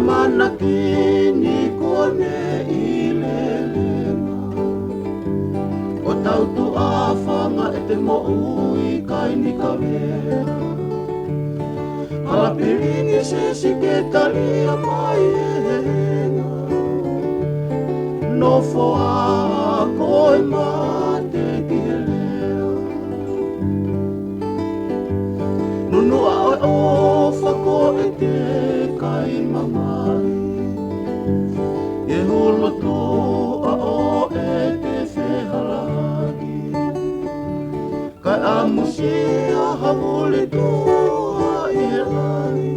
mana kini kone ilelenga. O tau tu awhanga e te mo ui kai ni ka wea. Ala piringi se sike talia mai e henga. No foa koe mate ki he lea. Nunua oe ofa ko e te kai mamai. E holo toa o e te whehalagi. Kai a musia hawole toa i he lai.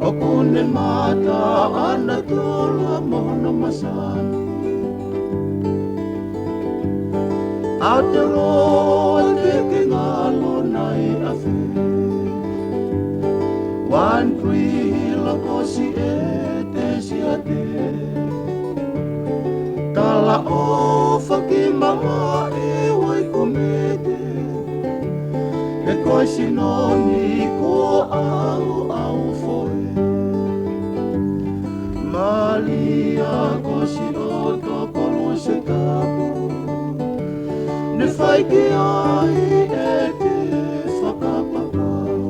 O kone mata ana tola mono masani. Aotearoa te ke ngalo nai a whi. Wan kuila kosi e te siate. Tala ofa ki mama e wai komete. E koe sinoni ko au foe. Malia kosi o tokoro se tapu. Ne whai ki ai e te whakapapau.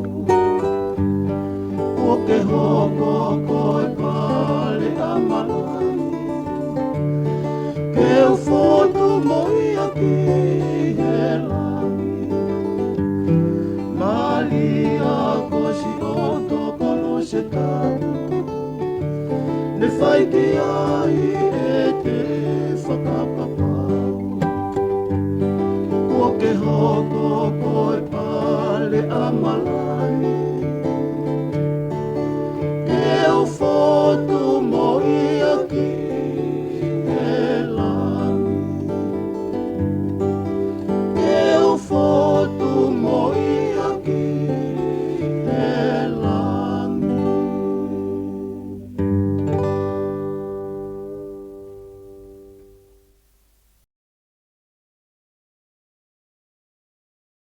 Ko ke hoko koe pale a malani. Ke u fotu moi a ki he langi. Malia kosi o tokoro se tapu. Ne whai ki ai e te whakapapau. Ko ke hoko koe pale a malani.